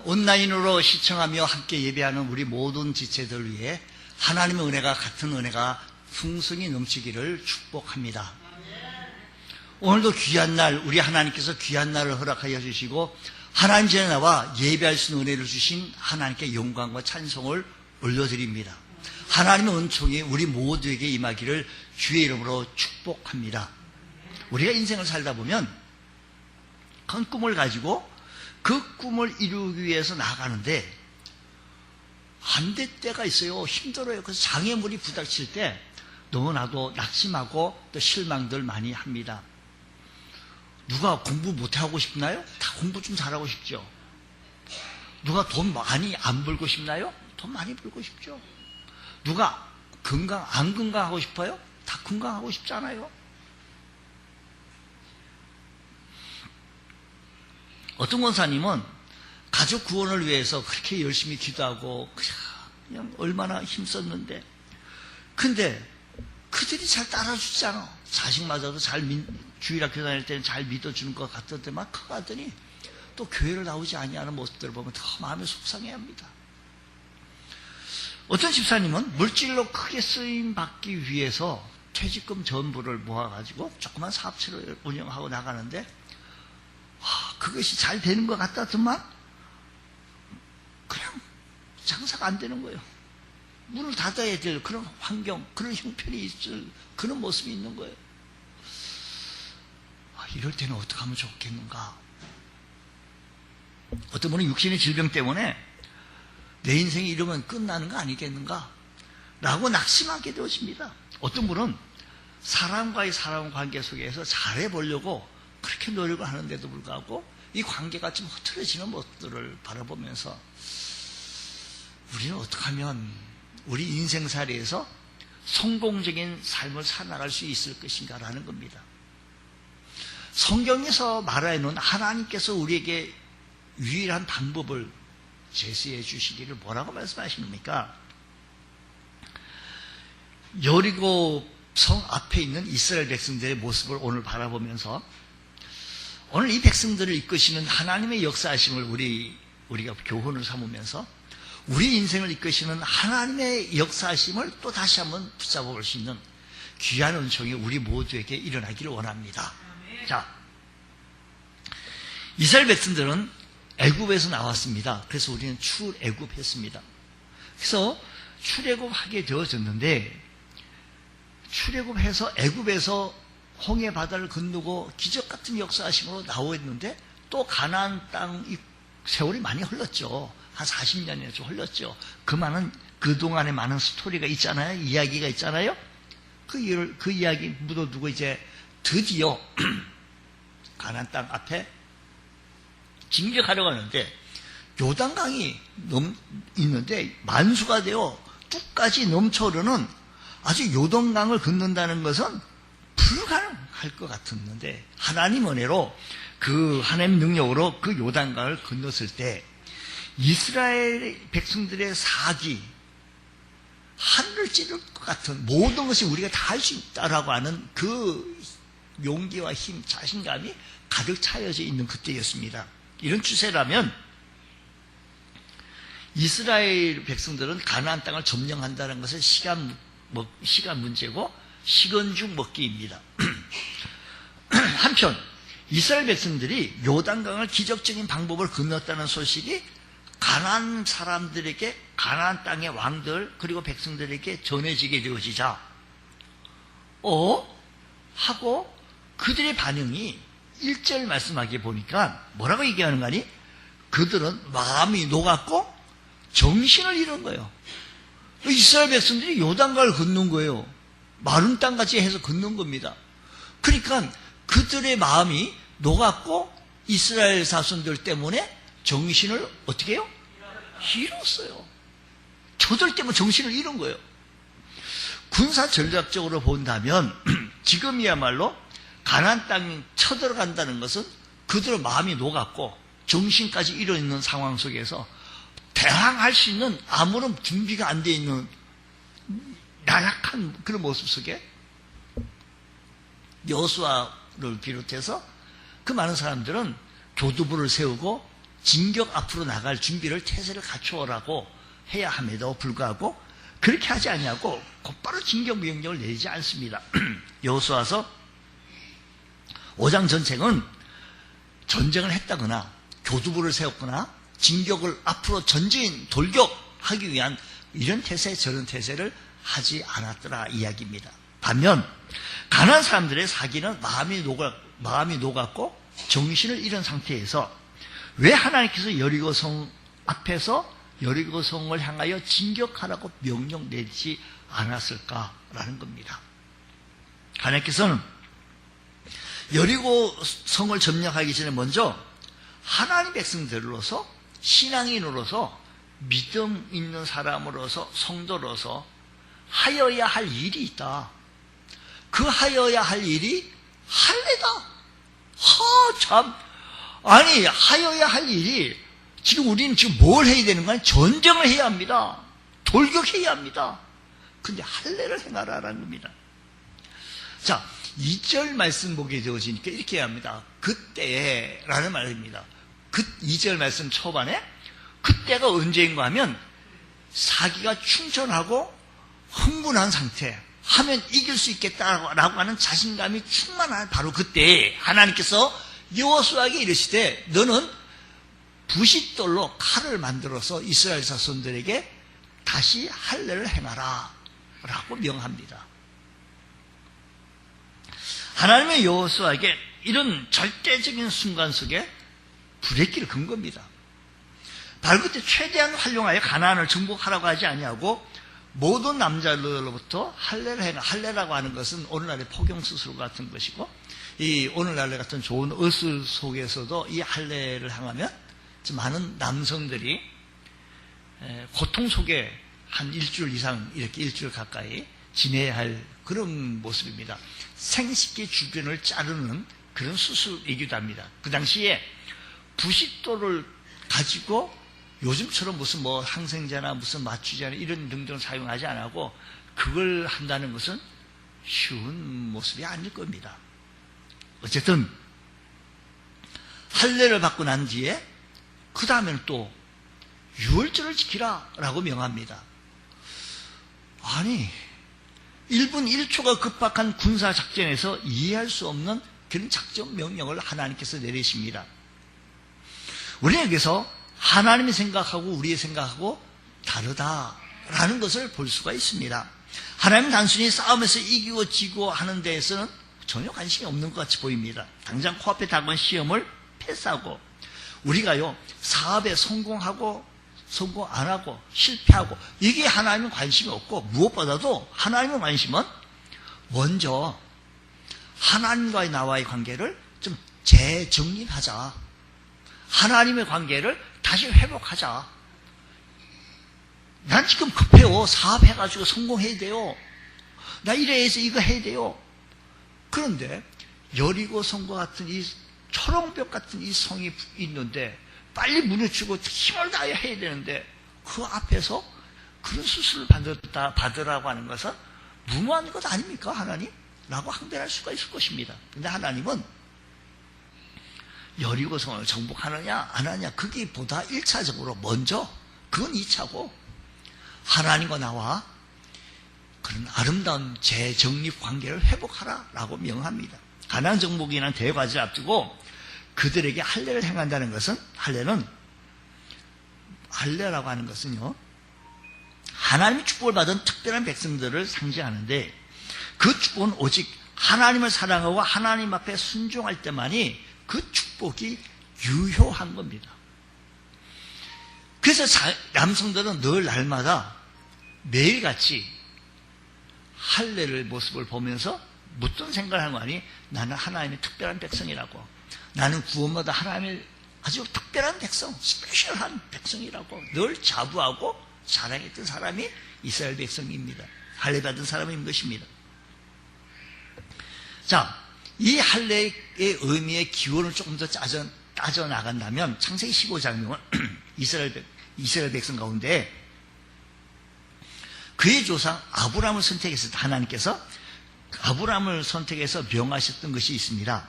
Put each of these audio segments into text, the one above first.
온라인으로 시청하며 함께 예배하는 우리 모든 지체들 위해 하나님의 은혜가 같은 은혜가 풍성히 넘치기를 축복합니다. 오늘도 귀한 날, 우리 하나님께서 귀한 날을 허락하여 주시고 하나님 전에 나와 예배할 수 있는 은혜를 주신 하나님께 영광과 찬송을 올려드립니다. 하나님의 은총이 우리 모두에게 임하기를 주의 이름으로 축복합니다. 우리가 인생을 살다 보면 큰 꿈을 가지고 그 꿈을 이루기 위해서 나가는데 안 될 때가 있어요. 힘들어요. 그래서 장애물이 부닥칠 때 너무나도 낙심하고 또 실망들 많이 합니다. 누가 공부 못하고 싶나요? 다 공부 좀 잘하고 싶죠. 누가 돈 많이 안 벌고 싶나요? 돈 많이 벌고 싶죠. 누가 안 건강하고 싶어요? 다 건강하고 싶잖아요. 어떤 권사님은 가족 구원을 위해서 그렇게 열심히 기도하고 그냥 얼마나 힘썼는데 근데 그들이 잘 따라주지 않아. 자식마저도 주일학교 다닐 때는 잘 믿어주는 것 같던데만 커가더니 또 교회를 나오지 아니하는 모습들을 보면 더 마음이 속상해합니다. 어떤 집사님은 물질로 크게 쓰임받기 위해서 퇴직금 전부를 모아가지고 조그만 사업체를 운영하고 나가는데 그것이 잘 되는 것 같다더만 그냥 장사가 안 되는 거예요. 문을 닫아야 될 그런 환경, 그런 형편이 있을 그런 모습이 있는 거예요. 이럴 때는 어떻게 하면 좋겠는가? 어떤 분은 육신의 질병 때문에 내 인생이 이러면 끝나는 거 아니겠는가? 라고 낙심하게 되어집니다. 어떤 분은 사람과의 사람 관계 속에서 잘해보려고 그렇게 노력을 하는데도 불구하고 이 관계가 좀 흐트러지는 모습들을 바라보면서 우리는 어떻게 하면 우리 인생살이에서 성공적인 삶을 살아나갈 수 있을 것인가라는 겁니다. 성경에서 말하는 하나님께서 우리에게 유일한 방법을 제시해 주시기를 뭐라고 말씀하십니까? 여리고 성 앞에 있는 이스라엘 백성들의 모습을 오늘 바라보면서 오늘 이 백성들을 이끄시는 하나님의 역사하심을 우리가 교훈을 삼으면서 우리 인생을 이끄시는 하나님의 역사하심을 또 다시 한번 붙잡아 볼 수 있는 귀한 은총이 우리 모두에게 일어나기를 원합니다. 자, 이스라엘 백성들은 애굽에서 나왔습니다. 그래서 우리는 출애굽했습니다. 그래서 출애굽하게 되어졌는데 출애굽해서 애굽에서 홍해 바다를 건너고 기적 같은 역사하심으로 나오었는데 또 가나안 땅 세월이 많이 흘렀죠. 한 40년이 좀 흘렀죠. 그동안에 많은 스토리가 있잖아요. 이야기가 있잖아요. 그 이야기 묻어두고 이제 드디어 가나안 땅 앞에 진격하려고 하는데 요단강이 있는데 만수가 되어 뚝까지 넘쳐 흐르는 아주 요단강을 건넌다는 것은 불가능할 것 같았는데 하나님 은혜로 그 하나님 능력으로 그 요단강을 건넜을 때 이스라엘 백성들의 사기 하늘을 찌를 것 같은 모든 것이 우리가 다 할 수 있다라고 하는 그 용기와 힘, 자신감이 가득 차여져 있는 그때였습니다. 이런 추세라면 이스라엘 백성들은 가나안 땅을 점령한다는 것은 시간 문제고 식은죽 먹기입니다. 한편 이스라엘 백성들이 요단강을 기적적인 방법을 건넜다는 소식이 가나안 사람들에게 가나안 땅의 왕들 그리고 백성들에게 전해지게 되어지자 하고 그들의 반응이 1절 말씀하게 보니까 뭐라고 얘기하는 거니? 그들은 마음이 녹았고 정신을 잃은 거예요. 이스라엘 백성들이 요단강을 건넌 거예요. 마른 땅같이 해서 건넌 겁니다. 그러니까 그들의 마음이 녹았고 이스라엘 자손들 때문에 정신을 어떻게 해요? 잃었어요. 저들 때문에 정신을 잃은 거예요. 군사 전략적으로 본다면 지금이야말로 가나안 땅 쳐들어간다는 것은 그들의 마음이 녹았고 정신까지 잃어있는 상황 속에서 대항할 수 있는 아무런 준비가 안 돼 있는 나약한 그런 모습 속에 여호수아를 비롯해서 그 많은 사람들은 교두보를 세우고 진격 앞으로 나갈 준비를 태세를 갖추어라고 해야 함에도 불구하고 그렇게 하지 않냐고 곧바로 진격 명령을 내리지 않습니다. 여호수아서 5장 전체는 전쟁을 했다거나 교두보를 세웠거나 진격을 앞으로 전진 돌격하기 위한 이런 태세 저런 태세를 하지 않았더라 이야기입니다. 반면 가난한 사람들의 사기는 마음이 녹았고 정신을 잃은 상태에서 왜 하나님께서 여리고성 앞에서 여리고성을 향하여 진격하라고 명령 내리지 않았을까라는 겁니다. 하나님께서는 여리고성을 점령하기 전에 먼저 하나님 백성들로서 신앙인으로서 믿음 있는 사람으로서 성도로서 하여야 할 일이 있다. 그 하여야 할 일이 할례다. 참. 아니, 하여야 할 일이 지금 우리는 지금 뭘 해야 되는 거야? 전쟁을 해야 합니다. 돌격해야 합니다. 근데 할례를 행하라라는 겁니다. 자, 2절 말씀 보게 되어지니까 이렇게 해야 합니다. 그때라는 말입니다. 2절 말씀 초반에 그때가 언제인가 하면 사기가 충천하고 흥분한 상태 하면 이길 수 있겠다라고 하는 자신감이 충만한 바로 그때 하나님께서 여호수아에게 이르시되 너는 부싯돌로 칼을 만들어서 이스라엘 자손들에게 다시 할례를 행하라 라고 명합니다. 하나님의 여호수아에게 이런 절대적인 순간 속에 브레이크를 건 겁니다. 바로 그때 최대한 활용하여 가나안을 정복하라고 하지 아니하고 모든 남자들로부터 할례라고 하는 것은 오늘날의 포경수술 같은 것이고 이 오늘날 같은 좋은 어수 속에서도 이 할례를 행하면 많은 남성들이 고통 속에 한 일주일 이상 이렇게 일주일 가까이 지내야 할 그런 모습입니다. 생식기 주변을 자르는 그런 수술이기도 합니다. 그 당시에 부싯돌을 가지고 요즘처럼 무슨 뭐 항생제나 무슨 마취제나 이런 등등을 사용하지 않고 그걸 한다는 것은 쉬운 모습이 아닐 겁니다. 어쨌든 할례를 받고 난 뒤에 그 다음에는 또 유월절을 지키라 라고 명합니다. 아니 1분 1초가 급박한 군사작전에서 이해할 수 없는 그런 작전 명령을 하나님께서 내리십니다. 우리는 여기서 하나님의 생각하고 우리의 생각하고 다르다라는 것을 볼 수가 있습니다. 하나님은 단순히 싸움에서 이기고 지고 하는 데에서는 전혀 관심이 없는 것 같이 보입니다. 당장 코앞에 다가온 시험을 패스하고 우리가요 사업에 성공하고 성공 안 하고 실패하고 이게 하나님은 관심이 없고 무엇보다도 하나님의 관심은 먼저 하나님과의 나와의 관계를 좀 재정립하자. 하나님의 관계를 다시 회복하자. 난 지금 급해요. 사업해가지고 성공해야 돼요. 나 이래 해서 이거 해야 돼요. 그런데 여리고 성과 같은 이 초롱벽 같은 이 성이 있는데 빨리 무너지고 힘을 다해 해야 되는데 그 앞에서 그런 수술을 받으라고 하는 것은 무모한 것 아닙니까 하나님? 라고 항변할 수가 있을 것입니다. 근데 하나님은 여리고성을 정복하느냐 안 하느냐 그게 보다 1차적으로 먼저 그건 2차고 하나님과 나와 그런 아름다운 재정립 관계를 회복하라 라고 명합니다. 가나안 정복이라는 대과제를 앞두고 그들에게 할례를 행한다는 것은 할례라고 하는 것은요 하나님의 축복을 받은 특별한 백성들을 상징하는데 그 축복은 오직 하나님을 사랑하고 하나님 앞에 순종할 때만이 그 축복이 유효한 겁니다. 그래서 남성들은 늘 날마다 매일같이 할례를 모습을 보면서 무슨 생각을 하는 거 아니? 나는 하나님의 특별한 백성이라고. 나는 구원받아 하나님의 아주 특별한 백성, 스페셜한 백성이라고 늘 자부하고 자랑했던 사람이 이스라엘 백성입니다. 할례 받은 사람인 것입니다. 자, 이 할례의 의미의 기원을 조금 더 따져 나간다면 창세기 15장은 이스라엘 백성 가운데 그의 조상 아브라함을 선택했을 때 하나님께서 아브라함을 선택해서 명하셨던 것이 있습니다.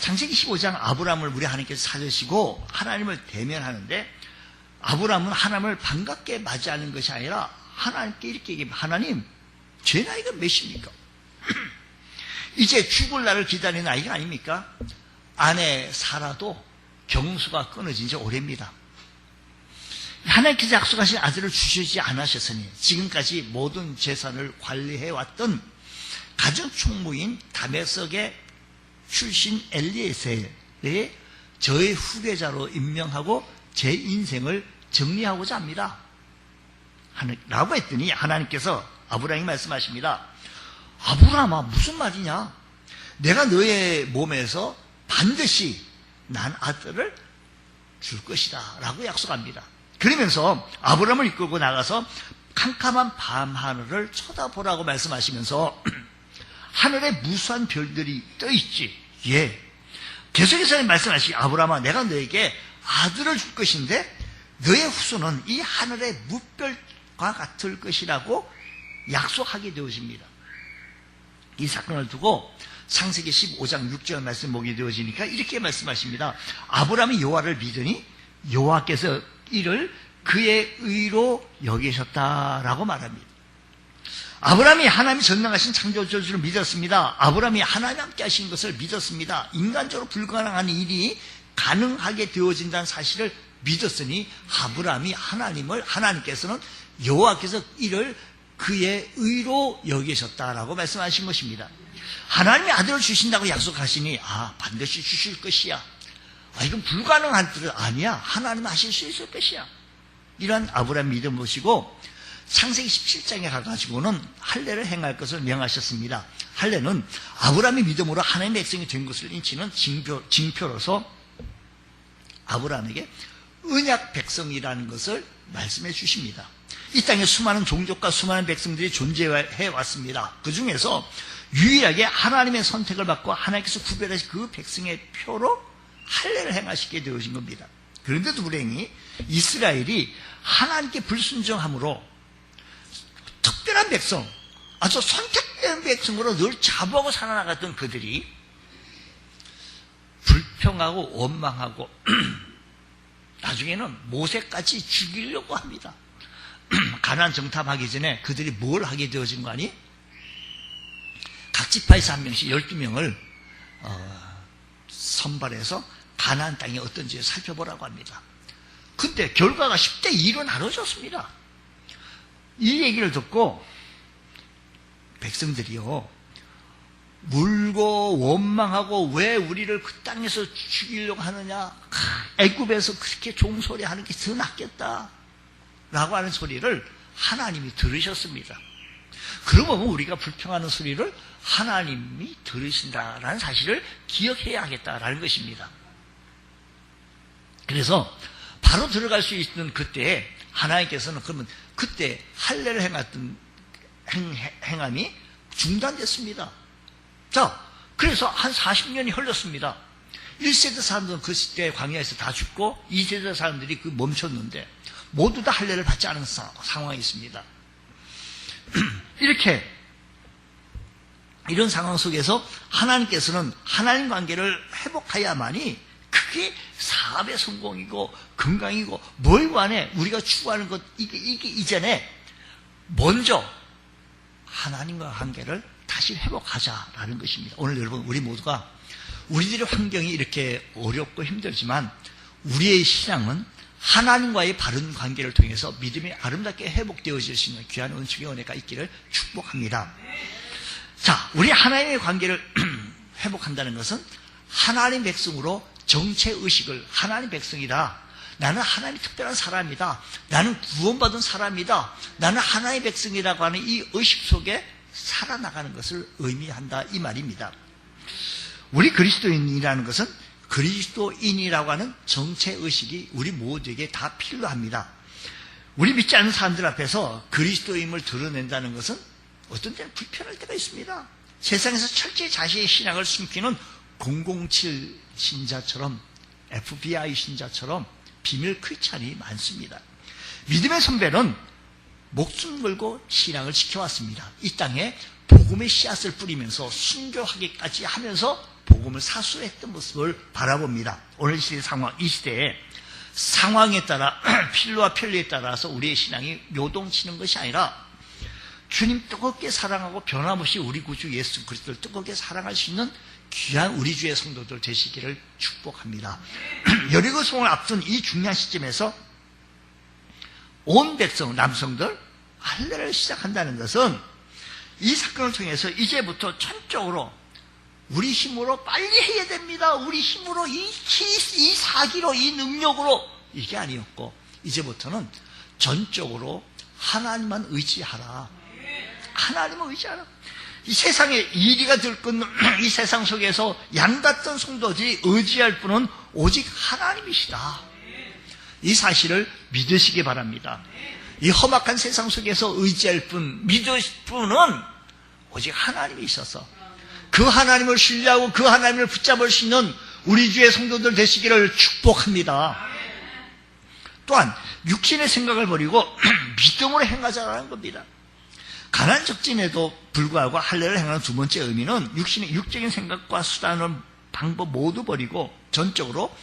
창세기 15장 아브라함을 우리 하나님께서 찾으시고 하나님을 대면하는데 아브라함은 하나님을 반갑게 맞이하는 것이 아니라 하나님께 이렇게 얘기합니다. 하나님, 제 나이가 몇입니까? 이제 죽을 날을 기다리는 나이가 아닙니까? 아내 사라도 경수가 끊어진 지 오래입니다. 하나님께서 약속하신 아들을 주시지 않으셨으니 지금까지 모든 재산을 관리해왔던 가정총무인 다메섹의 출신 엘리에셀의 저의 후계자로 임명하고 제 인생을 정리하고자 합니다. 라고 했더니 하나님께서 아브라함이 말씀하십니다. 아브라함아, 무슨 말이냐? 내가 너의 몸에서 반드시 난 아들을 줄 것이다 라고 약속합니다. 그러면서 아브라함을 이끌고 나가서 캄캄한 밤하늘을 쳐다보라고 말씀하시면서 하늘에 무수한 별들이 떠있지. 예. 계속해서 말씀하시기, 아브라함아, 내가 너에게 아들을 줄 것인데 너의 후손은 이 하늘의 무별과 같을 것이라고 약속하게 되어집니다. 이 사건을 두고 창세기 15장 6절 말씀 보게 되어지니까 이렇게 말씀하십니다. 아브라함이 여호와를 믿으니 여호와께서 이를 그의 의로 여기셨다라고 말합니다. 아브라함이 하나님이 전능하신 창조주를 믿었습니다. 아브라함이 하나님 함께 하신 것을 믿었습니다. 인간적으로 불가능한 일이 가능하게 되어진다는 사실을 믿었으니 아브라함이 하나님께서는 여호와께서 이를 그의 의로 여기셨다라고 말씀하신 것입니다. 하나님이 아들을 주신다고 약속하시니 반드시 주실 것이야. 이건 불가능한 뜻은 아니야. 하나님은 하실 수 있을 것이야. 이러한 아브라함 믿음 보시고 창세기 17장에 가가지고는 할례를 행할 것을 명하셨습니다. 할례는 아브라함의 믿음으로 하나님의 백성이 된 것을 인치는 징표로서 아브라함에게 언약 백성이라는 것을 말씀해 주십니다. 이 땅에 수많은 종족과 수많은 백성들이 존재해 왔습니다. 그 중에서 유일하게 하나님의 선택을 받고 하나님께서 구별하신 그 백성의 표로 할례를 행하시게 되어진 겁니다. 그런데도 불행히 이스라엘이 하나님께 불순종함으로 특별한 백성, 아주 선택된 백성으로 늘 자부하고 살아나갔던 그들이 불평하고 원망하고 나중에는 모세까지 죽이려고 합니다. 가나안 정탐하기 전에 그들이 뭘 하게 되어진 거 아니? 각 지파에서 한 명씩 12명을 선발해서 가나안 땅이 어떤지 살펴보라고 합니다. 근데 결과가 10대 2로 나눠졌습니다. 이 얘기를 듣고 백성들이요, 물고 원망하고 왜 우리를 그 땅에서 죽이려고 하느냐, 애굽에서 그렇게 종소리 하는 게 더 낫겠다 라고 하는 소리를 하나님이 들으셨습니다. 그러면 우리가 불평하는 소리를 하나님이 들으신다라는 사실을 기억해야 하겠다라는 것입니다. 그래서 바로 들어갈 수 있는 그때에 하나님께서는 그러면 그때 할례를 행했던 행함이 중단됐습니다. 자, 그래서 한 40년이 흘렀습니다. 1세대 사람들은 그 시대에 광야에서 다 죽고 2세대 사람들이 그 멈췄는데 모두 다 할례를 받지 않은 상황이 있습니다. 이런 상황 속에서 하나님께서는 하나님 관계를 회복해야만이 그게 사업의 성공이고 건강이고 뭘 간에 우리가 추구하는 것 이게 이전에 먼저 하나님과 관계를 다시 회복하자라는 것입니다. 오늘 여러분 우리 모두가 우리들의 환경이 이렇게 어렵고 힘들지만 우리의 신앙은 하나님과의 바른 관계를 통해서 믿음이 아름답게 회복되어질 수 있는 귀한 은총의 은혜가 있기를 축복합니다. 자, 우리 하나님의 관계를 회복한다는 것은 하나님 백성으로 정체의식을, 하나님 백성이다, 나는 하나님의 특별한 사람이다, 나는 구원받은 사람이다, 나는 하나님의 백성이라고 하는 이 의식 속에 살아나가는 것을 의미한다 이 말입니다. 우리 그리스도인이라는 것은 그리스도인이라고 하는 정체의식이 우리 모두에게 다 필요합니다. 우리 믿지 않는 사람들 앞에서 그리스도임을 드러낸다는 것은 어떤 때는 불편할 때가 있습니다. 세상에서 철저히 자신의 신앙을 숨기는 007 신자처럼 FBI 신자처럼 비밀 크리스찬이 많습니다. 믿음의 선배는 목숨 걸고 신앙을 지켜왔습니다. 이 땅에 복음의 씨앗을 뿌리면서 순교하기까지 하면서 복음을 사수했던 모습을 바라봅니다. 오늘 시대 상황, 이 시대에 상황에 따라 필요와 편리에 따라서 우리의 신앙이 요동치는 것이 아니라 주님 뜨겁게 사랑하고 변함없이 우리 구주 예수 그리스도를 뜨겁게 사랑할 수 있는 귀한 우리 주의 성도들 되시기를 축복합니다. 여리고 성을 앞둔 이 중요한 시점에서 온 백성, 남성들 할례를 시작한다는 것은 이 사건을 통해서 이제부터 전적으로 우리 힘으로 빨리 해야 됩니다. 우리 힘으로 이 사기로 이 능력으로 이게 아니었고 이제부터는 전적으로 하나님만 의지하라. 하나님을 의지하라. 이 세상에 이리가 들끓는 이 세상 속에서 양 같은 성도들이 의지할 분은 오직 하나님이시다. 이 사실을 믿으시기 바랍니다. 이 험악한 세상 속에서 의지할 분, 믿을 분은 오직 하나님이 있어서 그 하나님을 신뢰하고 그 하나님을 붙잡을 수 있는 우리 주의 성도들 되시기를 축복합니다. 또한 육신의 생각을 버리고 믿음으로 행하자라는 겁니다. 가난 적진에도 불구하고 할례를 행하는 두 번째 의미는 육적인 생각과 수단을 방법 모두 버리고 전적으로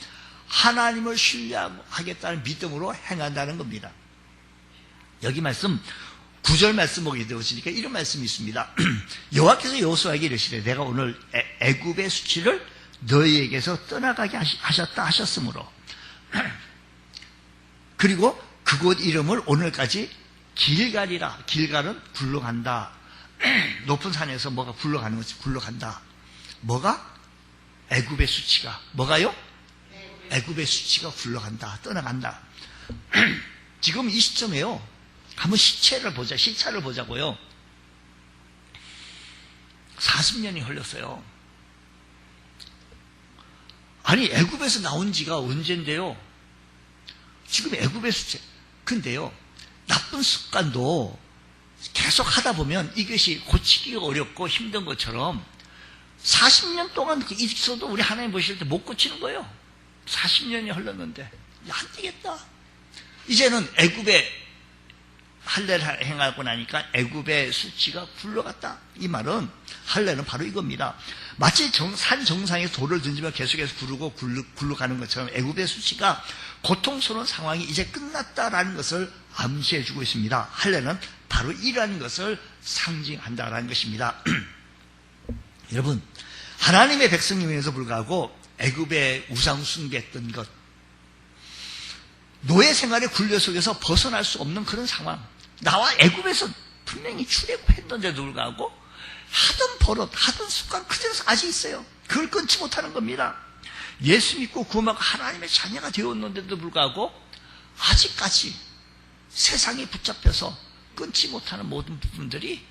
하나님을 신뢰하겠다는 믿음으로 행한다는 겁니다. 여기 말씀 9절 말씀 보게 되었으니까 이런 말씀이 있습니다. 여호와께서 여호수아에게 이르시되 내가 오늘 애굽의 수치를 너희에게서 떠나가게 하셨다 하셨으므로 그리고 그곳 이름을 오늘까지 길갈이라. 길갈은 굴러간다. 높은 산에서 뭐가 굴러가는 것이 굴러간다. 뭐가? 애굽의 수치가. 뭐가요? 애굽의 수치가 굴러간다. 떠나간다. 지금 이 시점에요. 한번 시차를 보자고요. 40년이 흘렀어요. 아니 애굽에서 나온 지가 언젠데요. 지금 애굽의 수치. 근데요. 나쁜 습관도 계속 하다 보면 이것이 고치기가 어렵고 힘든 것처럼 40년 동안 있어도 우리 하나님 보실 때 못 고치는 거예요. 40년이 흘렀는데 안 되겠다. 이제는 애굽의 할례를 행하고 나니까 애굽의 수치가 굴러갔다. 이 말은 할례는 바로 이겁니다. 마치 산 정상에 돌을 던지면 계속해서 굴러가는 것처럼 애굽의 수치가 고통스러운 상황이 이제 끝났다라는 것을 암시해 주고 있습니다. 할례는 바로 이러한 것을 상징한다라는 것입니다. 여러분, 하나님의 백성임에도 불구하고 애굽의 우상 숭배했던 것, 노예 생활의 굴레 속에서 벗어날 수 없는 그런 상황. 나와 애굽에서 분명히 출애굽했는데도 불구하고 하던 버릇, 하던 습관 그대로 아직 있어요. 그걸 끊지 못하는 겁니다. 예수 믿고 구원받고 하나님의 자녀가 되었는데도 불구하고 아직까지 세상에 붙잡혀서 끊지 못하는 모든 부분들이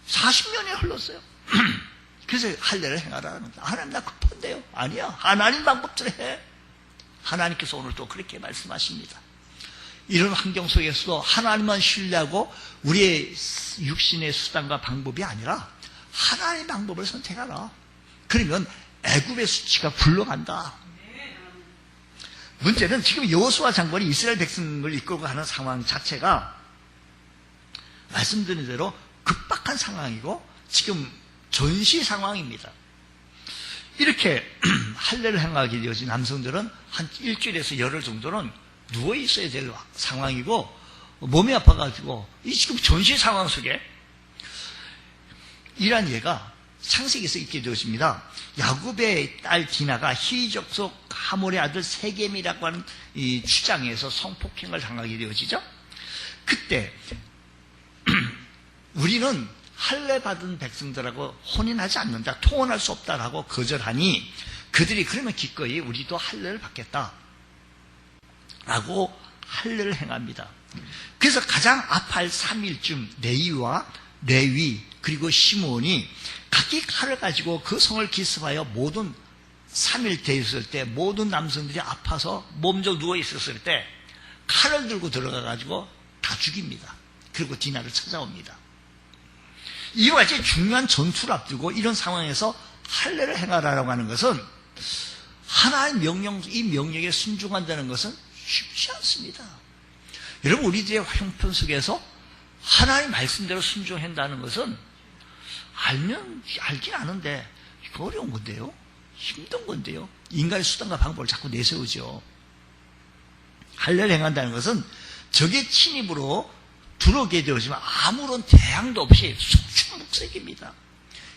40년이 흘렀어요. 그래서 할례를 행하라는 거예요. 하나님 나 급한데요. 아니야. 하나님 방법대로 해. 하나님께서 오늘 또 그렇게 말씀하십니다. 이런 환경 속에서도 하나님만 신뢰하고 우리의 육신의 수단과 방법이 아니라 하나님의 방법을 선택하라. 그러면 애굽의 수치가 굴러간다. 문제는 지금 여호수아 장관이 이스라엘 백성을 이끌고 가는 상황 자체가 말씀드린 대로 급박한 상황이고 지금 전시 상황입니다. 이렇게 할례를 행하게 되어진 남성들은 한 일주일에서 열흘 정도는 누워 있어야 될 상황이고 몸이 아파가지고 이 지금 전시 상황 속에 이러한 예가 창세기에서 있게 되었습니다. 야곱의 딸 디나가 히족속 하몰의 아들 세겜이라고 하는 이 추장에서 성폭행을 당하게 되어지죠. 그때 우리는 할례 받은 백성들하고 혼인하지 않는다, 통혼할 수 없다라고 거절하니 그들이 그러면 기꺼이 우리도 할례를 받겠다 라고 할례를 행합니다. 그래서 가장 아파할 3일쯤 레위 그리고 시므온이 각기 칼을 가지고 그 성을 기습하여 모든 3일 되었을 때 모든 남성들이 아파서 몸져 누워 있었을 때 칼을 들고 들어가 가지고 다 죽입니다. 그리고 디나를 찾아옵니다. 이와 같이 중요한 전투를 앞두고 이런 상황에서 할례를 행하라고 하는 것은 하나님의 명령, 이 명령에 순종한다는 것은 쉽지 않습니다. 여러분, 우리들의 형편 속에서 하나님 말씀대로 순종한다는 것은 알긴 아는데 이거 어려운 건데요. 힘든 건데요. 인간의 수단과 방법을 자꾸 내세우죠. 할례를 행한다는 것은 적의 침입으로 들어오게 되어지만 아무런 대항도 없이 속출묵색입니다.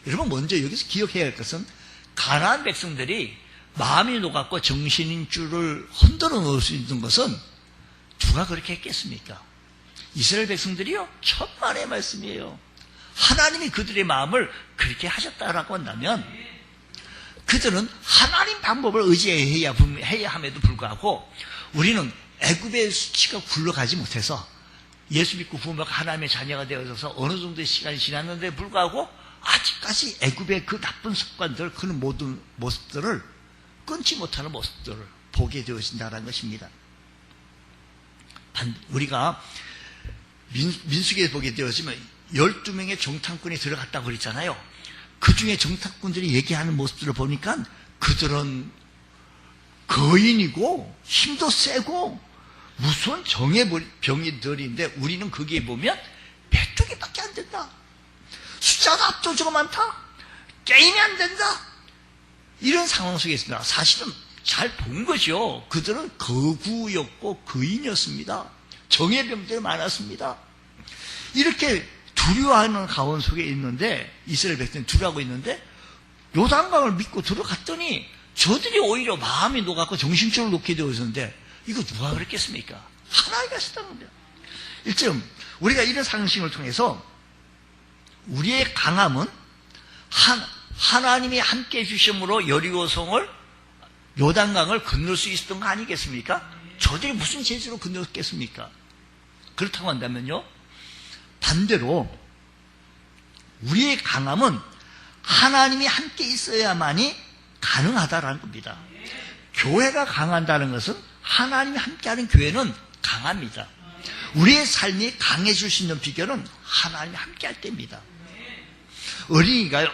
여러분 먼저 여기서 기억해야 할 것은 가나안 백성들이 마음이 녹았고 정신인 줄을 흔들어 놓을 수 있는 것은 누가 그렇게 했겠습니까? 이스라엘 백성들이요, 천만의 말씀이에요. 하나님이 그들의 마음을 그렇게 하셨다라고 한다면 그들은 하나님 방법을 의지해야 함에도 불구하고 우리는 애굽의 수치가 굴러가지 못해서 예수 믿고 구원받고 하나님의 자녀가 되어져서 어느 정도의 시간이 지났는데 불구하고 아직까지 애굽의 그 나쁜 습관들, 그 모든 모습들을 끊지 못하는 모습들을 보게 되어진다는 것입니다. 우리가 민수기에 보게 되어지면 12명의 정탐꾼이 들어갔다고 그랬잖아요. 그 중에 정탐꾼들이 얘기하는 모습들을 보니까 그들은 거인이고 힘도 세고 무슨 정의 병이들인데 우리는 거기에 보면 메뚜기밖에 안 된다. 숫자가 압도적으로 많다. 게임이 안 된다. 이런 상황 속에 있습니다. 사실은 잘 본 거죠. 그들은 거구였고 거인이었습니다. 정의 병들이 많았습니다. 이렇게 두려워하는 가운 속에 있는데 이스라엘 백성이 두려워하고 있는데 요단강을 믿고 들어갔더니 저들이 오히려 마음이 녹았고 정신줄을 놓게 되어 있었는데 이거 누가 그랬겠습니까? 하나님이 하셨다는 겁니다. 일점 우리가 이런 상식을 통해서 우리의 강함은 하나님이 함께 해주심으로 여리고성을 요단강을 건널 수 있었던 거 아니겠습니까? 저들이 무슨 재주로 건넜겠습니까? 그렇다고 한다면요, 반대로 우리의 강함은 하나님이 함께 있어야만이 가능하다라는 겁니다. 교회가 강한다는 것은 하나님이 함께하는 교회는 강합니다. 우리의 삶이 강해질 수 있는 비결은 하나님이 함께할 때입니다. 어린이가요,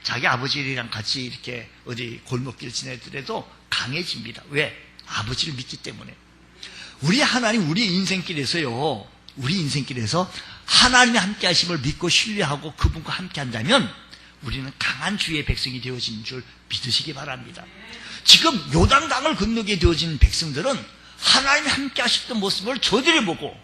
자기 아버지랑 같이 이렇게 어디 골목길 지내더라도 강해집니다. 왜? 아버지를 믿기 때문에. 우리 하나님, 우리 인생길에서요, 우리 인생길에서 하나님의 함께 하심을 믿고 신뢰하고 그분과 함께 한다면 우리는 강한 주의 백성이 되어진 줄 믿으시기 바랍니다. 지금 요단강을 건너게 되어진 백성들은 하나님이 함께 하셨던 모습을 저들이 보고,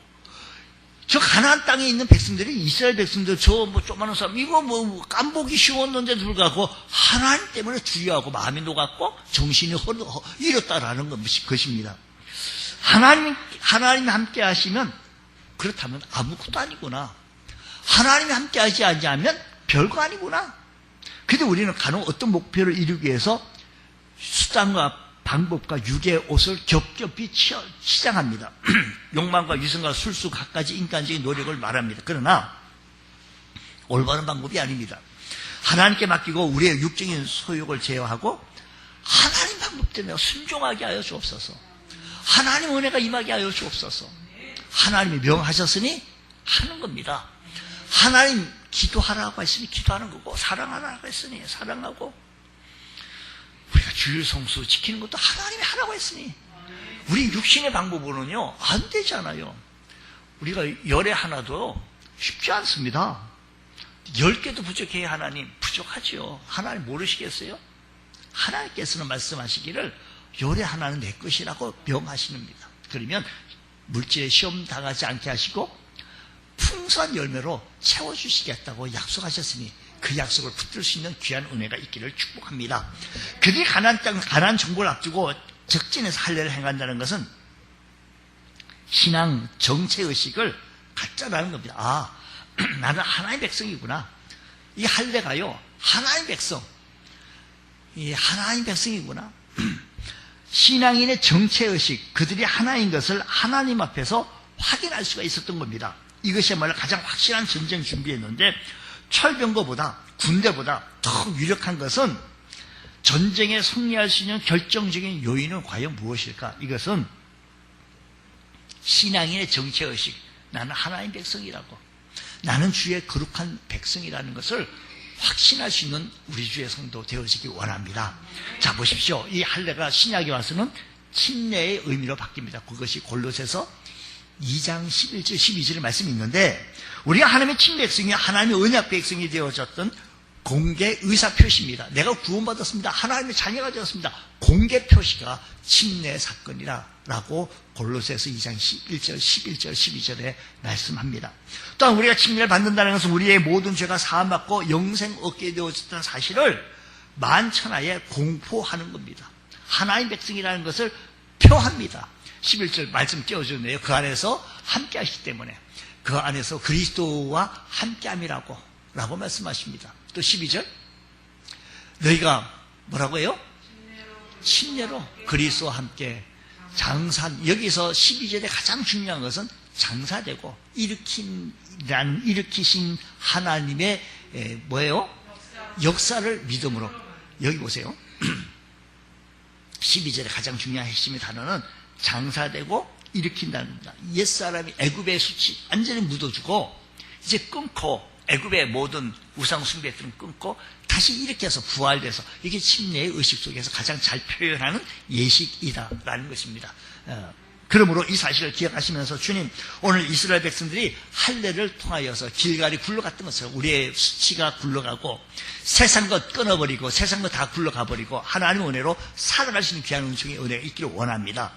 저 가나안 땅에 있는 백성들이 이스라엘 백성들 저 뭐 조그마한 사람 이거 뭐 깜보기 쉬웠는데도 불구하고 하나님 때문에 두려워하고 마음이 녹았고 정신이 잃었다라는 것입니다. 하나님이 함께 하시면 그렇다면 아무것도 아니구나. 하나님이 함께 하지 않으면 별거 아니구나. 근데 우리는 간혹 어떤 목표를 이루기 위해서 수단과 방법과 육의 옷을 겹겹이 치장합니다. 욕망과 위선과 술수 갖가지 인간적인 노력을 말합니다. 그러나 올바른 방법이 아닙니다. 하나님께 맡기고 우리의 육적인 소욕을 제어하고 하나님 방법 때문에 순종하게 하여 주옵소서. 하나님 은혜가 임하게 하여 주옵소서. 하나님이 명하셨으니 하는 겁니다. 하나님 기도하라고 했으니 기도하는 거고, 사랑하라고 했으니 사랑하고, 우리가 주일 성수 지키는 것도 하나님이 하라고 했으니, 우리 육신의 방법으로는요 안 되잖아요. 우리가 열에 하나도 쉽지 않습니다. 10개도 부족해야 하나님 부족하지요. 하나님 모르시겠어요? 하나님께서는 말씀하시기를 열에 하나는 내 것이라고 명하시는입니다. 그러면 물질에 시험 당하지 않게 하시고 풍성한 열매로 채워주시겠다고 약속하셨으니 그 약속을 붙들 수 있는 귀한 은혜가 있기를 축복합니다. 그들이 가나안 땅, 가나안 정복을 앞두고 적진에서 할례를 행한다는 것은 신앙 정체의식을 갖자라는 겁니다. 아, 나는 하나님의 백성이구나. 이 할례가요, 하나님의 백성, 이 하나님의 백성이구나. 신앙인의 정체의식, 그들이 하나인 것을 하나님 앞에서 확인할 수가 있었던 겁니다. 이것이야말로 가장 확실한 전쟁 준비였는데, 철병거보다 군대보다 더 유력한 것은 전쟁에 승리할 수 있는 결정적인 요인은 과연 무엇일까? 이것은 신앙인의 정체의식, 나는 하나님 백성이라고, 나는 주의 거룩한 백성이라는 것을 확신할 수 있는 우리 주의 성도 되어지기 원합니다. 자, 보십시오. 이 할례가 신약에 와서는 침례의 의미로 바뀝니다. 그것이 골로새서 2장 11절 12절의 말씀이 있는데, 우리가 하나님의 친백성이 하나님의 언약 백성이 되어졌던 공개 의사표시입니다. 내가 구원받았습니다. 하나님의 자녀가 되었습니다. 공개 표시가 침례 사건이라고 골로새서 2장 1절, 11절, 12절에 말씀합니다. 또한 우리가 침례를 받는다는 것은 우리의 모든 죄가 사함받고 영생 얻게 되어졌다는 사실을 만천하에 공포하는 겁니다. 하나님의 백성이라는 것을 표합니다. 11절 말씀 띄워주네요. 그 안에서 함께 하시기 때문에 그 안에서 그리스도와 함께함이라고 말씀하십니다. 또 12절 너희가 뭐라고 해요? 침례로 그리스도와 함께 여기서 12절에 가장 중요한 것은 장사되고 일으키신 하나님의 뭐예요? 역사를 믿음으로. 여기 보세요. 12절에 가장 중요한 핵심의 단어는 장사되고 일으킨다는 겁니다. 옛사람이 애굽의 수치 완전히 묻어주고 이제 끊고 애굽의 모든 우상 숭배들은 끊고 다시 일으켜서 부활돼서 이게 침례의 의식 속에서 가장 잘 표현하는 예식이다라는 것입니다. 그러므로 이 사실을 기억하시면서 주님 오늘 이스라엘 백성들이 할례를 통하여서 길갈이 굴러갔던 것처럼 우리의 수치가 굴러가고 세상 것 끊어버리고 세상 것 다 굴러가버리고 하나님의 은혜로 살아갈 수 있는 귀한 은총의 은혜가 있기를 원합니다.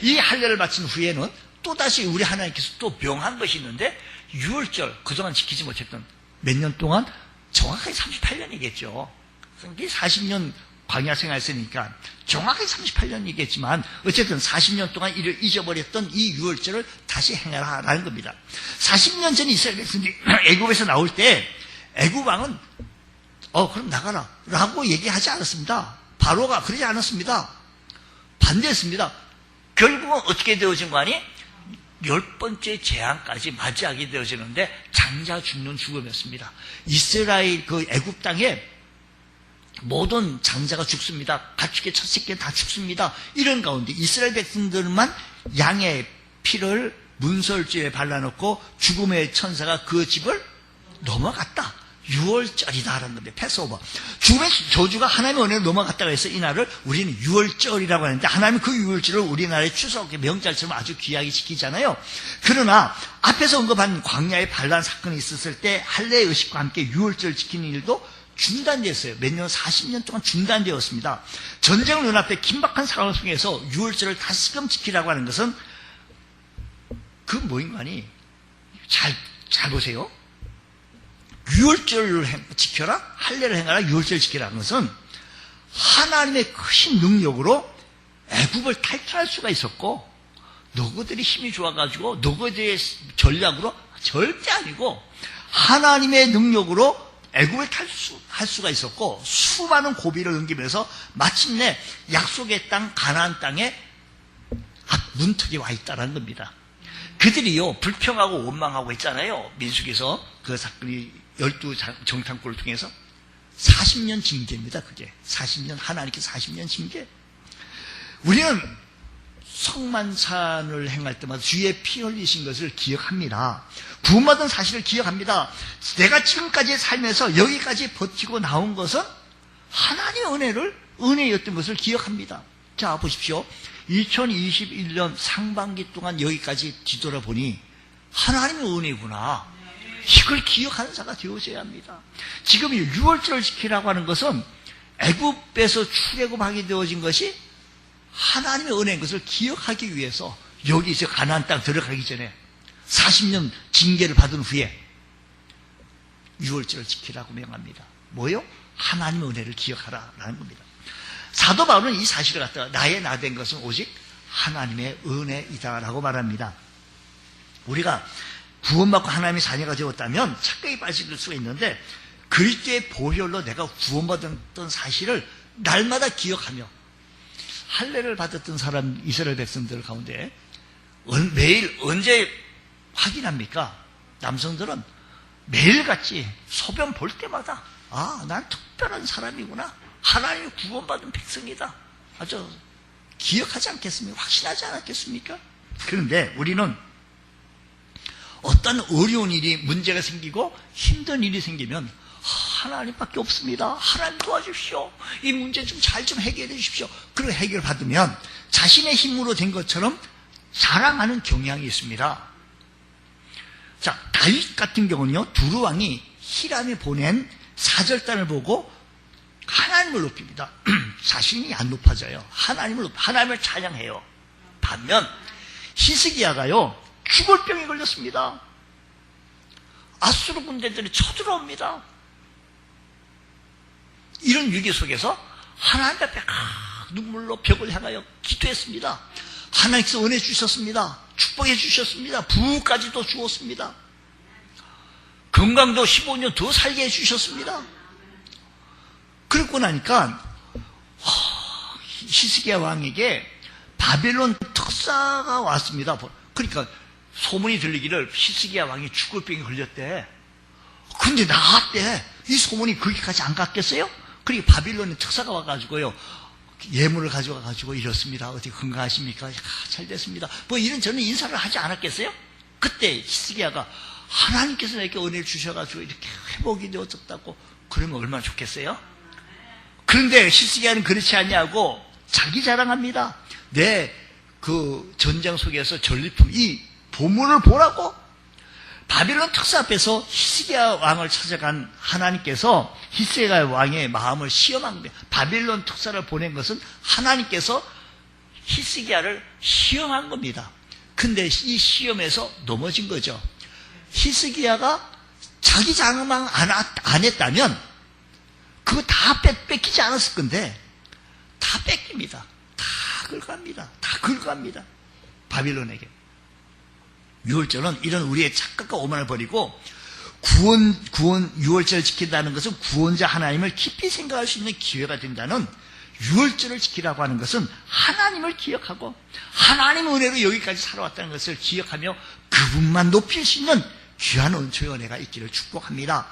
이 할례를 마친 후에는 또다시 우리 하나님께서 또 명한 것이 있는데 유월절 그동안 지키지 못했던 몇 년 동안 정확하게 38년이겠죠. 40년 광야 생활했으니까 정확하게 38년이겠지만 어쨌든 40년 동안 이를 잊어버렸던 이 유월절을 다시 행하라라는 겁니다. 40년 전 이스라엘 백성들이 애굽에서 나올 때 애굽 왕은 그럼 나가라 라고 얘기하지 않았습니다. 바로가 그러지 않았습니다. 반대했습니다. 결국은 어떻게 되어진 거 아니? 10번째 재앙까지 맞이하게 되어지는데 장자 죽는 죽음이었습니다. 이스라엘 그 애굽 땅에 모든 장자가 죽습니다. 가축의 첫 새끼는 다 죽습니다. 이런 가운데 이스라엘 백성들만 양의 피를 문설주에 발라놓고 죽음의 천사가 그 집을 넘어갔다. 6월절이다라는 건데 패스오버. 죽음의 저주가 하나님의 은혜로 넘어갔다고 해서 이 날을 우리는 6월절이라고 하는데 하나님은 그 6월절을 우리나라의 추석 명절처럼 아주 귀하게 지키잖아요. 그러나 앞에서 언급한 광야의 반란 사건이 있었을 때 할례의 의식과 함께 6월절 지키는 일도 중단되었어요. 몇 년, 40년 동안 중단되었습니다. 전쟁을 눈앞에 긴박한 상황 속에서 6월절을 다시금 지키라고 하는 것은 그 뭐인가니? 잘 보세요. 6월절을 지켜라? 할례를 행하라? 6월절 지키라는 것은 하나님의 크신 능력으로 애굽을 탈출할 수가 있었고 너희들이 힘이 좋아가지고 너희들의 전략으로 절대 아니고 하나님의 능력으로 애굽을 탈출할 수가 있었고 수많은 고비를 넘기면서 마침내 약속의 땅 가나안 땅에 문턱에 와 있다는 겁니다. 그들이요 불평하고 원망하고 있잖아요. 민수기에서 그 사건이 12정탐꾼을 통해서 40년 징계입니다. 그게 40년 하나님께서 40년 징계. 우리는 성만찬을 행할 때마다 주의 피 흘리신 것을 기억합니다. 구원받은 사실을 기억합니다. 내가 지금까지 살면서 여기까지 버티고 나온 것은 하나님의 은혜였던 것을 기억합니다. 자 보십시오. 2021년 상반기 동안 여기까지 뒤돌아보니 하나님의 은혜구나. 이걸 기억하는 자가 되어져야 합니다. 지금 6월절을 지키라고 하는 것은 애굽에서 출애굽하게 되어진 것이 하나님의 은혜인 것을 기억하기 위해서 여기서 가나안 땅 들어가기 전에 40년 징계를 받은 후에 6월절을 지키라고 명합니다. 뭐요? 하나님의 은혜를 기억하라라는 겁니다. 사도 바울은 이 사실을 갖다가 나의 나 된 것은 오직 하나님의 은혜이다라고 말합니다. 우리가 구원받고 하나님의 자녀가 되었다면 착각에 빠질 수가 있는데 그리스도의 보혈로 내가 구원받았던 사실을 날마다 기억하며 할례를 받았던 사람 이스라엘 백성들 가운데 매일 언제 확인합니까? 남성들은 매일같이 소변 볼 때마다 난 특별한 사람이구나. 하나님의 구원받은 백성이다. 아주 기억하지 않겠습니까? 확신하지 않았겠습니까? 그런데 우리는 어떤 어려운 일이 문제가 생기고 힘든 일이 생기면 하나님밖에 없습니다. 하나님 도와주십시오. 이 문제 좀 잘 좀 해결해 주십시오. 그리고 해결받으면 자신의 힘으로 된 것처럼 자랑하는 경향이 있습니다. 자, 다윗 같은 경우는요, 두루 왕이 히람이 보낸 사절단을 보고 하나님을 높입니다. 자신이 안 높아져요. 하나님을 찬양해요. 반면 히스기야가요, 죽을 병에 걸렸습니다. 아수르 군대들이 쳐들어옵니다. 이런 위기 속에서 하나님 앞에 눈물로 벽을 향하여 기도했습니다. 하나님께서 은혜 주셨습니다. 축복해 주셨습니다. 부까지도 주었습니다. 건강도 15년 더 살게 해주셨습니다. 그러고 나니까 히스기야 왕에게 바벨론 특사가 왔습니다. 그러니까 소문이 들리기를 히스기야 왕이 죽을 병에 걸렸대. 근데 나갔대. 이 소문이 거기까지 안 갔겠어요? 그리고 바빌론의 특사가 와가지고요, 예물을 가져와가지고 이렇습니다. 어떻게 건강하십니까? 잘 됐습니다. 뭐 이런 저는 인사를 하지 않았겠어요? 그때 히스기야가 하나님께서 내게 은혜를 주셔가지고 이렇게 회복이 되어졌다고 그러면 얼마나 좋겠어요? 그런데 히스기야는 그렇지 않냐고 자기 자랑합니다. 내 그 전쟁 속에서 전리품, 이 보물을 보라고. 바빌론 특사 앞에서 히스기야 왕을 찾아간 하나님께서 히스기야 왕의 마음을 시험한 겁니다. 바빌론 특사를 보낸 것은 하나님께서 히스기야를 시험한 겁니다. 근데 이 시험에서 넘어진 거죠. 히스기야가 자기 자랑만 안 했다면 그거 다 뺏기지 않았을 건데 다 뺏깁니다. 다 긁어갑니다. 바빌론에게. 유월절은 이런 우리의 착각과 오만을 버리고 구원 유월절을 지킨다는 것은 구원자 하나님을 깊이 생각할 수 있는 기회가 된다는 유월절을 지키라고 하는 것은 하나님을 기억하고 하나님의 은혜로 여기까지 살아왔다는 것을 기억하며 그분만 높일 수 있는 귀한 은총의 은혜가 있기를 축복합니다.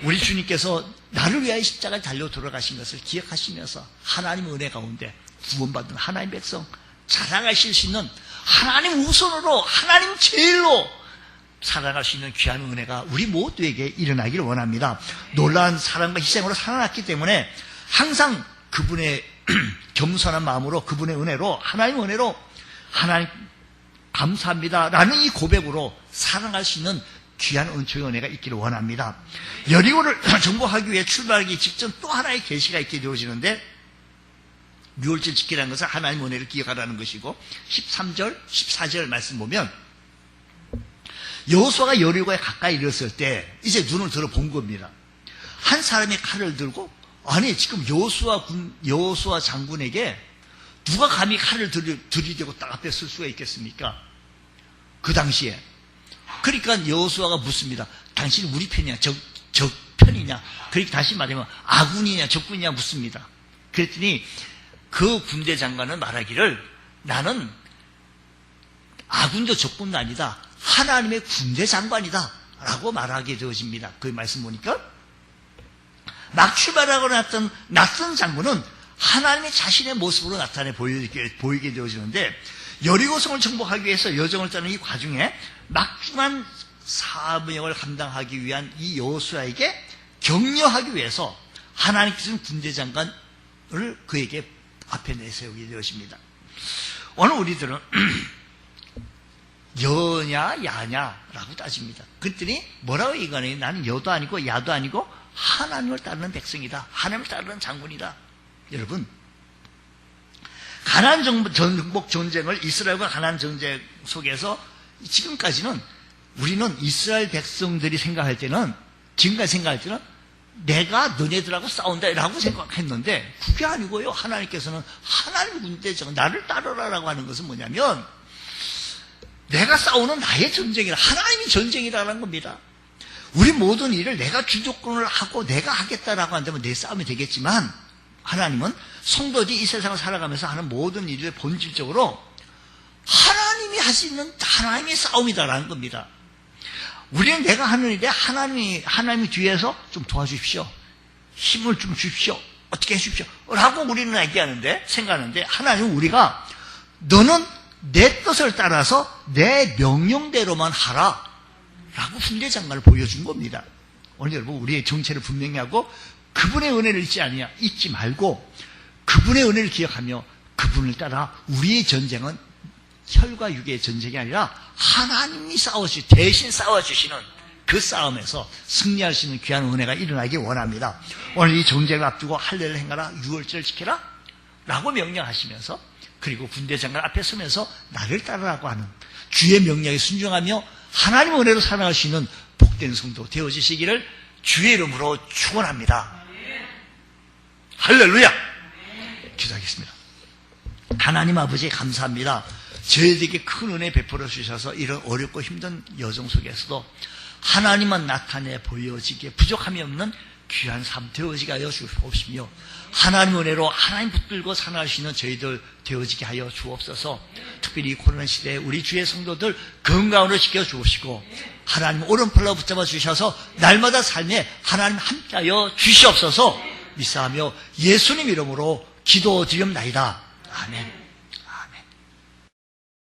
우리 주님께서 나를 위하여 십자가에 달려 돌아가신 것을 기억하시면서 하나님의 은혜 가운데 구원받은 하나님 백성 자랑하실 수 있는 하나님 우선으로 하나님 제일로 살아갈 수 있는 귀한 은혜가 우리 모두에게 일어나기를 원합니다. 놀라운 사랑과 희생으로 살아났기 때문에 항상 그분의 겸손한 마음으로 그분의 은혜로 하나님의 은혜로 하나님 감사합니다 라는 이 고백으로 살아갈 수 있는 귀한 은총의 은혜가 있기를 원합니다. 여리고를 정복하기 위해 출발하기 직전 또 하나의 계시가 있게 되어지는데 유월절 지키라는 것은 하나님의 은혜를 기억하라는 것이고 13절, 14절 말씀 보면 여호수아가 여리고에 가까이 이르렀을 때 이제 눈을 들어본 겁니다. 한 사람이 칼을 들고 아니 지금 여호수아 장군에게 누가 감히 칼을 들이대고 딱 앞에 쓸 수가 있겠습니까? 그 당시에. 그러니까 여호수아가 묻습니다. 당신이 우리 편이냐 적 편이냐. 그렇게 다시 말하면 아군이냐 적군이냐 묻습니다. 그랬더니 그 군대 장관은 말하기를 나는 아군도 적군도 아니다. 하나님의 군대 장관이다 라고 말하게 되어집니다. 그 말씀 보니까 막 출발하고 났던 낯선 장군은 하나님의 자신의 모습으로 나타내 보이게 되어지는데 여리고성을 정복하기 위해서 여정을 떠는 이 과정에 막중한 사명을 감당하기 위한 이 여호수아에게 격려하기 위해서 하나님께서는 군대 장관을 그에게 앞에 내세우게 되었습니다. 오늘 우리들은 여냐 야냐라고 따집니다. 그랬더니 뭐라고 얘기하니? 나는 여도 아니고 야도 아니고 하나님을 따르는 백성이다. 하나님을 따르는 장군이다. 여러분, 가나안 정복 전쟁을 이스라엘과 가나안 전쟁 속에서 지금까지는 우리는 이스라엘 백성들이 생각할 때는 지금까지 생각할 때는 내가 너네들하고 싸운다라고 생각했는데 그게 아니고요. 하나님께서는 하나님 군대장 나를 따르라라고 하는 것은 뭐냐면 내가 싸우는 나의 전쟁이라 하나님이 전쟁이라는 겁니다. 우리 모든 일을 내가 주도권을 하고 내가 하겠다라고 한다면 내 싸움이 되겠지만 하나님은 성도들이 이 세상을 살아가면서 하는 모든 일을 본질적으로 하나님이 할 수 있는 하나님의 싸움이다라는 겁니다. 우리는 내가 하는 일에 하나님이 뒤에서 좀 도와주십시오. 힘을 좀 주십시오. 어떻게 해주십시오. 라고 우리는 생각하는데 하나님은 우리가 너는 내 뜻을 따라서 내 명령대로만 하라 라고 군대 장관을 보여준 겁니다. 오늘 여러분 우리의 정체를 분명히 하고 그분의 은혜를 잊지 말고 그분의 은혜를 기억하며 그분을 따라 우리의 전쟁은 혈과 육의 전쟁이 아니라 하나님이 대신 싸워주시는 그 싸움에서 승리할 수 있는 귀한 은혜가 일어나기 원합니다. 오늘 이 전쟁을 앞두고 할례를 행하라, 유월절을 지켜라 라고 명령하시면서, 그리고 군대 장관 앞에 서면서 나를 따르라고 하는 주의 명령에 순종하며 하나님의 은혜로 살아갈 수 있는 복된 성도 되어지시기를 주의 이름으로 축원합니다. 할렐루야. 기도하겠습니다. 하나님 아버지 감사합니다. 저희들에게 큰 은혜 베풀어 주셔서 이런 어렵고 힘든 여정 속에서도 하나님만 나타내 보여지게 부족함이 없는 귀한 삶 되어지게 하여 주옵시며, 하나님의 은혜로 하나님 붙들고 살아갈 수 있는 저희들 되어지게 하여 주옵소서. 특별히 이 코로나 시대에 우리 주의 성도들 건강으로 지켜주옵시고, 하나님 오른팔로 붙잡아 주셔서 날마다 삶에 하나님 함께하여 주시옵소서. 믿사하며 예수님 이름으로 기도드리옵나이다. 아멘.